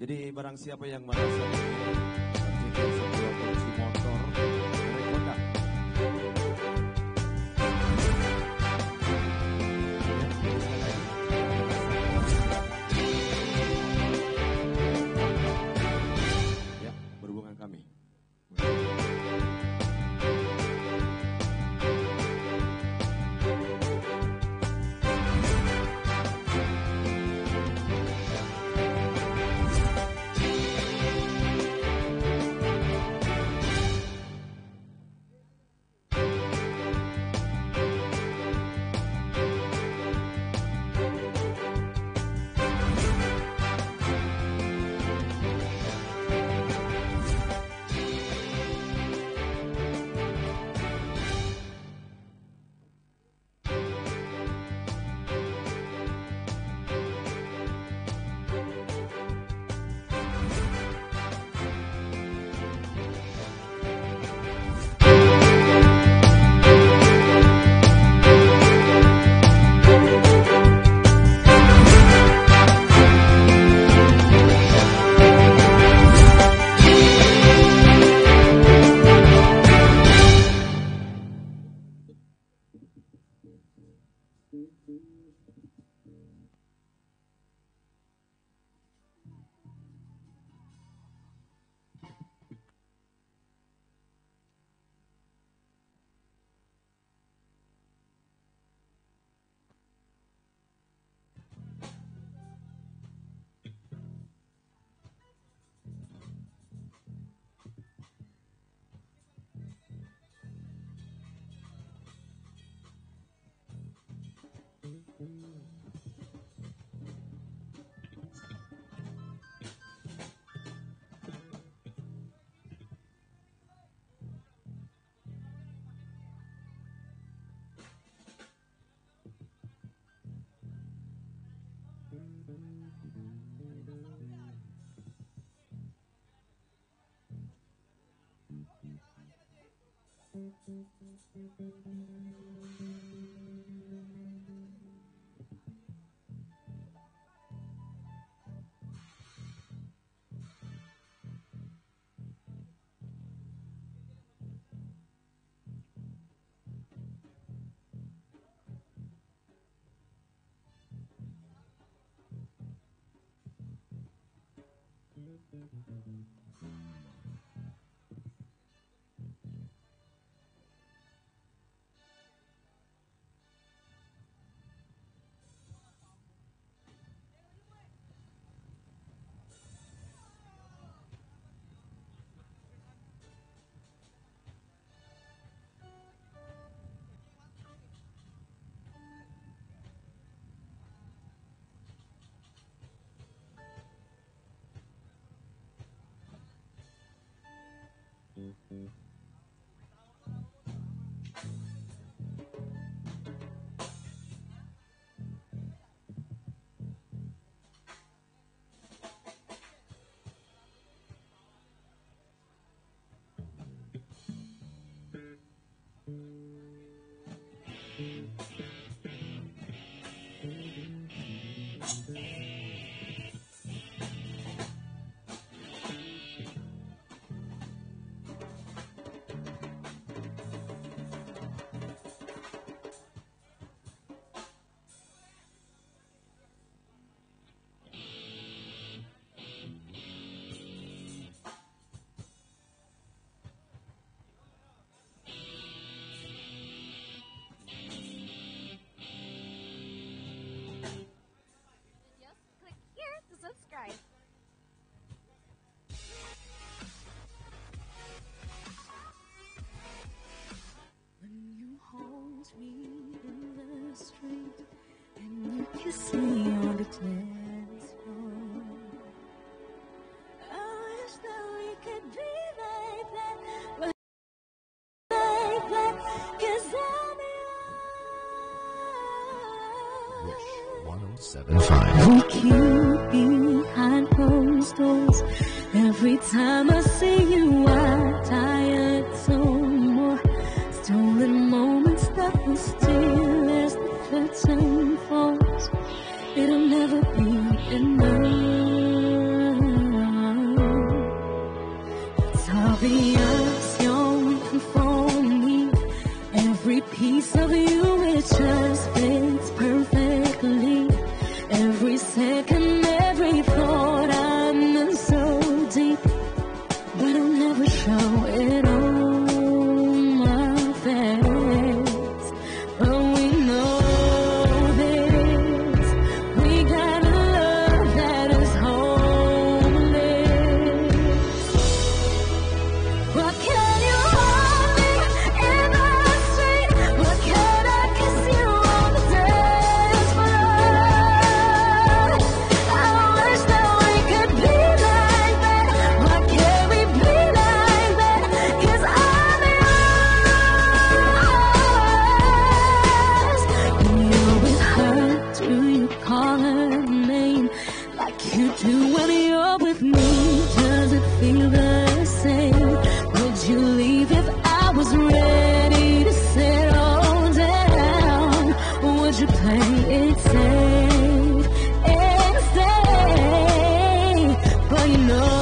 Jadi barang siapa yang merasa ingin sebuah koleksi motor merek Honda, ya, berhubungan kami. kiss me on the dance floor. I wish that we could be like that, but like that, 'cause I'm yours. Wish 107.5. We keep behind closed doors. Every time I see you, I tired some more. Stolen moments that will steal as the curtain falls. It'll never be enough. It's obvious you're waiting for me. Every piece of you, it just fits perfectly. Every second, every thought, I'm in so deep, but I'll never show it on my face. But we know this, we got a love that is homeless. What can you hold me in the street? What can I kiss you on the dance floor? I wish that we could be like that. Why can't we be like that? 'Cause I'm yours. When you're with her, do you call her name like you do when you're with me? Does it feel the same? Would you leave if I was ready to settle down? Would you play it safe and stay? But you know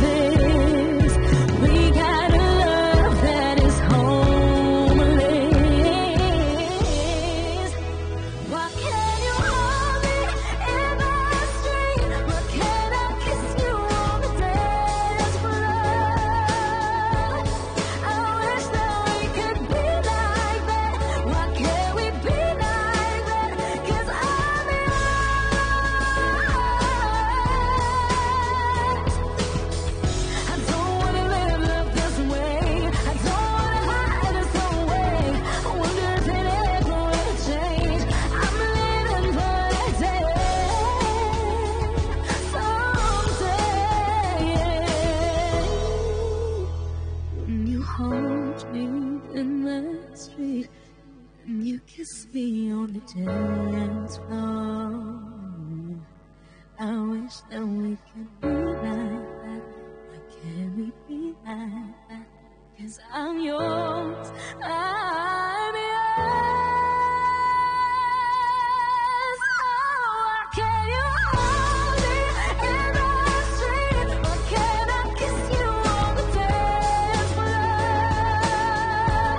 this, we got a love that is homeless. Why can't you hold me in the street? Why can't I kiss you on the dance floor? I wish that we could be like that. Why can't we be like that? 'Cause I'm yours. I don't wanna live love this way. I don't wanna hide this away. I wonder if it ever will change. I'm living for a day, someday. When you hold me in the street, and you kiss me on the dance floor. I wish that we could be like that. Why can't we be like that? 'Cause I'm yours. I'm yours. Oh, why can't you hold me in the street? Why can't I kiss you on the dance floor?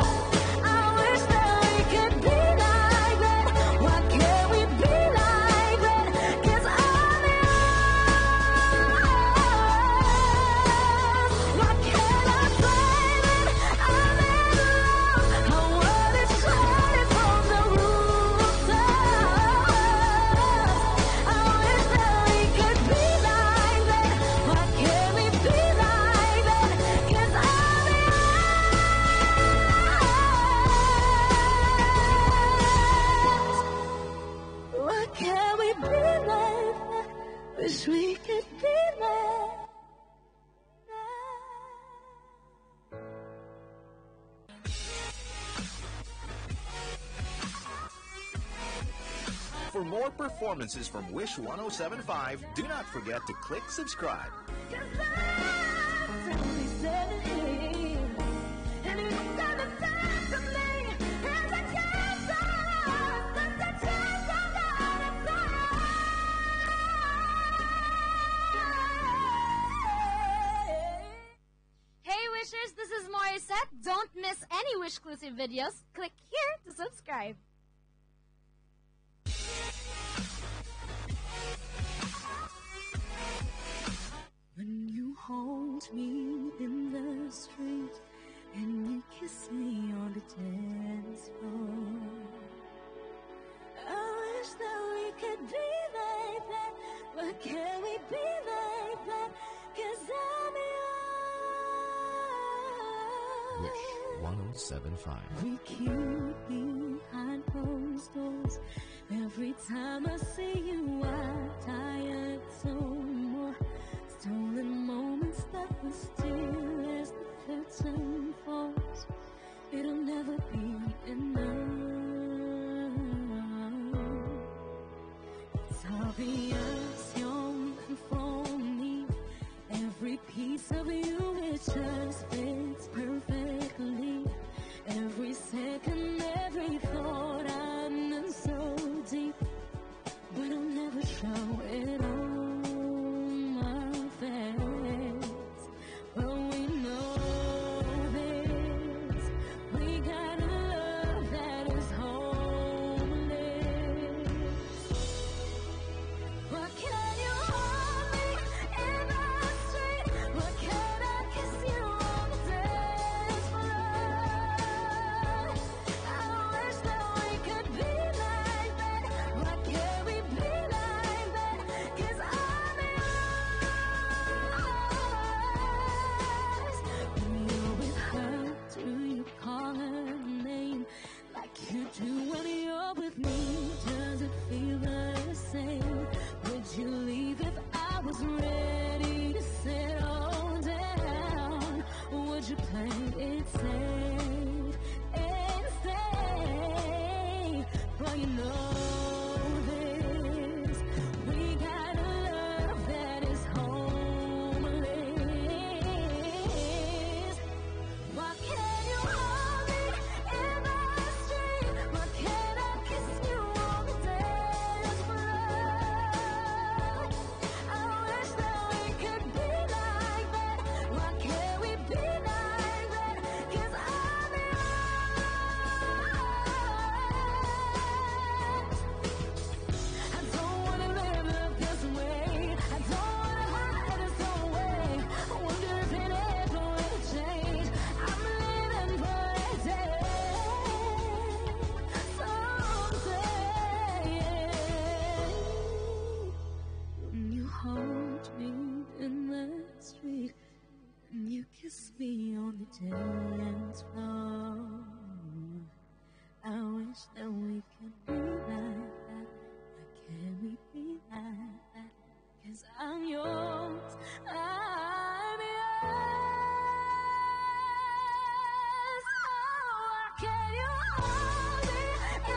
I wish that we could be like that. Why can't we be like that? 'Cause I'm yours. Why can't I say that I'm in love? I wanna shout it from the rooftops. I wish that we could be like that. Why can't we be like that? 'Cause I'm yours. Why can't we be like that? Wish we could be like that. For more performances from Wish 107.5, do not forget to click subscribe. 'Cause I'm only 17, and you got the time to me, and I can't stop, but the chance I'm gonna play. Hey Wishers, this is Morissette. Don't miss any Wish-exclusive videos. Click here to subscribe. When you hold me in the street and you kiss me on the dance floor, I wish that we could be like that. But can we be like that? 'Cause I'm yours. Wish 1075. We keep behind closed doors. Every time I see you, I tired so more. Stolen moments that we steal as the curtain falls. It'll never be enough. It's obvious you're meant for me. Every piece of you, it just fits perfectly. Every second, every thought, I'm in so deep. But I'll never show it on my face. But we know this. We got a love that is homeless. What can you hold me in the street? What can I kiss you on the dance floor? I wish that we could be like that. Why can't we be like that? 'Cause I'm yours. When you're with her, do you call her name like you do when you're with me? Does it feel the same? Would you leave if I was ready to settle down? Would you play it safe and stay? Well, you know this. We got a love that is homeless. Why can't you hold me in the street? Why can't I kiss you on the dance floor? I wish that we could be like that. Why can't we be like that? 'Cause I'm yours. I don't wanna live this way. I don't wanna hide this away. I wonder if it ever will change. I'm living for a day, someday. When you hold me in the street and you kiss me on the dance floor, I wish that we could be like that. Why can't we be like that? 'Cause I'm yours, I'm yours. Oh, why can't you hold me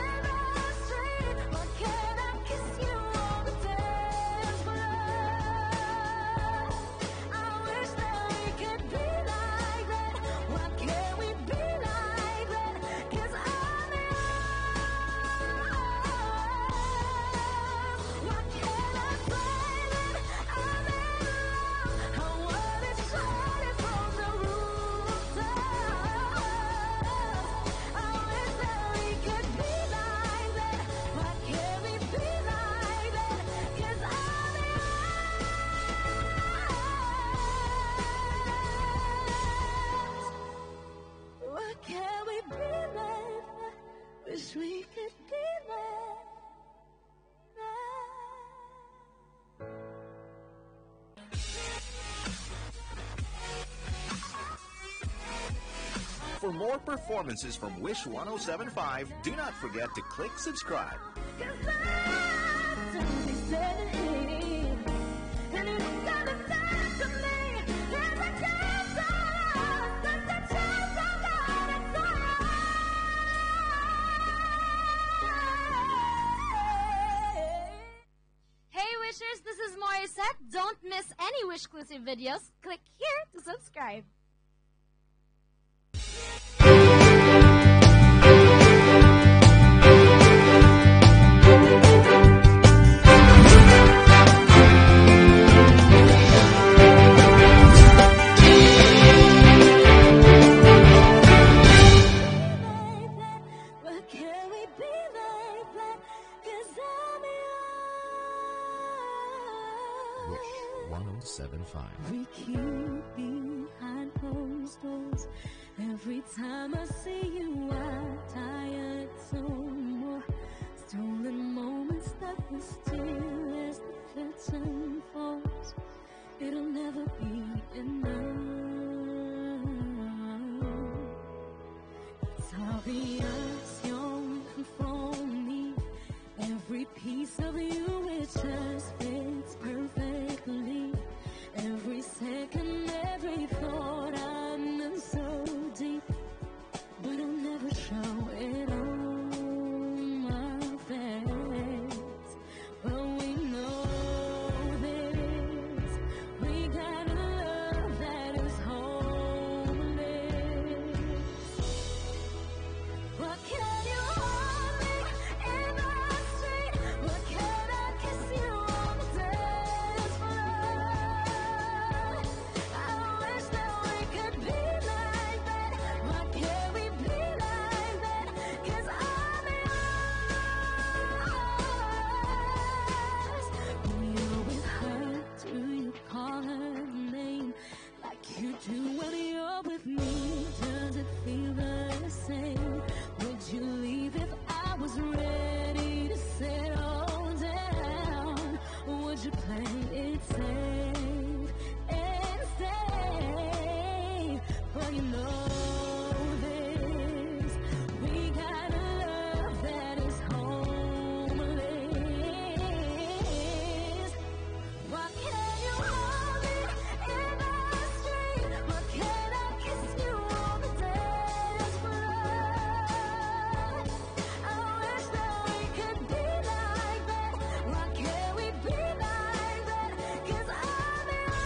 in the street? Why can't I kiss you on the dance floor? I wish that we could be like that. Why can't we be like that? 'Cause I'm yours. Why can't I say that I'm in love? I wanna shout it from the rooftops. I wish that we could be like that. Why can't we be like that? 'Cause I'm yours. Why can't we be like that? Wish we could be like that. For more performances from Wish 1075, do not forget to click subscribe. 'Cause I'm only 17, and you gotta talk to me. There's a chance on us, there's a chance on us, Hey Wishers, this is Morissette. Don't miss any Wish-exclusive videos. Click here to subscribe. Why can't we be like that? 'Cause I'm Wish yours. 1075. We keep behind closed doors. Every time I see you, I tired so more. Stolen moments that we steal as the curtain falls. It'll never be enough. obvious you're waiting for me. Every piece of you, it just fits perfectly. Every second, every thought, I'm in so deep, but I'll never show it on my face. But we know this, we got a love that is homeless. What can you hold me in the street? What can I kiss you on the dance floor? I wish that we could be like that. Why can't we be like that? 'Cause I'm yours. When you're with her, do you call her name like you do when you're with me? Does it feel the same? Would you leave if I was ready to settle down? Would you play it safe and stay? Well, you know this, we got a love that is homeless. Why can't you hold me in the street? Why can't I kiss you on the dance floor? I wish that we could be like that. Why can't we be like that? 'Cause I'm yours.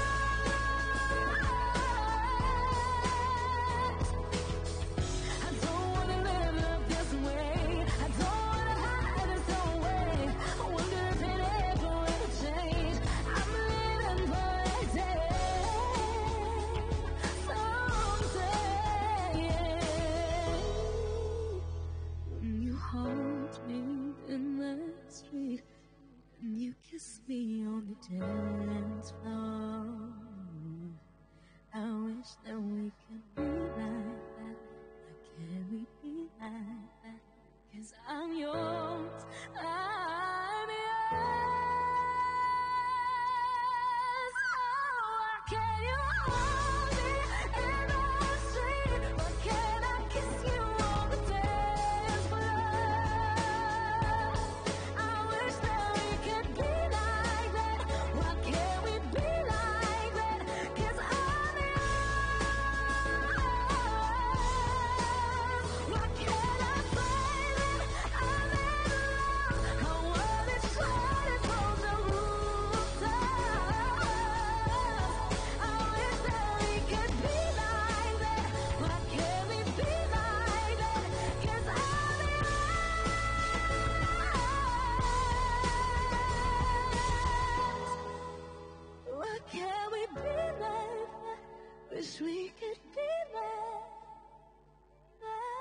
I don't wanna live this way. I don't wanna hide this away. I wonder if it ever will change. I'm living for a day, someday. When you hold me in the street and you kiss me on the dance floor, I wish that we could be like that. Why can't we be like that? 'Cause I'm yours, I'm yours. Oh, why can't you hold me in the street? Why can't I kiss you on the dance floor? I wish that we could be like that. Why can't we be like that? 'Cause I'm yours. Why can't I find it? I'm in love. I wanna try to hold the rooftops. I wish that we could be like that. Why can't we be like that? 'Cause I'm yours. Why can't we be like that? Wish we could be like that.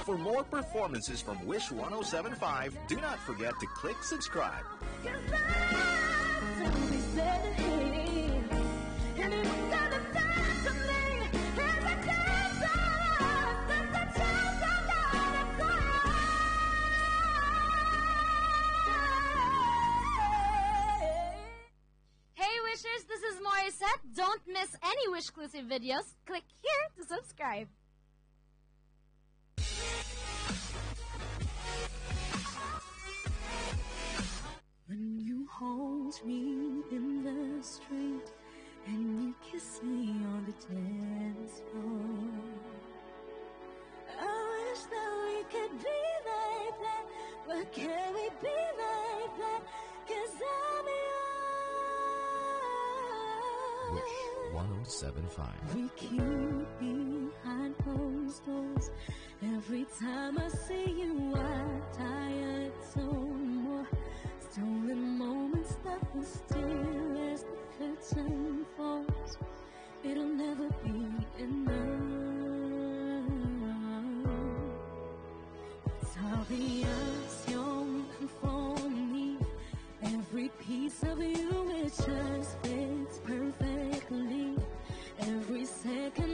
For more performances from Wish 1075, do not forget to click subscribe. 'Cause I'll be sitting, and it's gonna start to me. There's a chance of us, there's a chance of not Hey Wishers, this is Morissette. Don't miss any Wish-exclusive videos. Click here to subscribe. When you hold me in the street and you kiss me on the dance floor, I wish that we could be like that. But can we be like that? 'Cause I'm yours. Wish 1075. We keep behind closed doors. Every time I see you, I tired so more. Stolen moments that will still as the curtain falls. It'll never be enough. It's obvious you're waiting for me. Every piece of you, it just fits perfectly. Every second,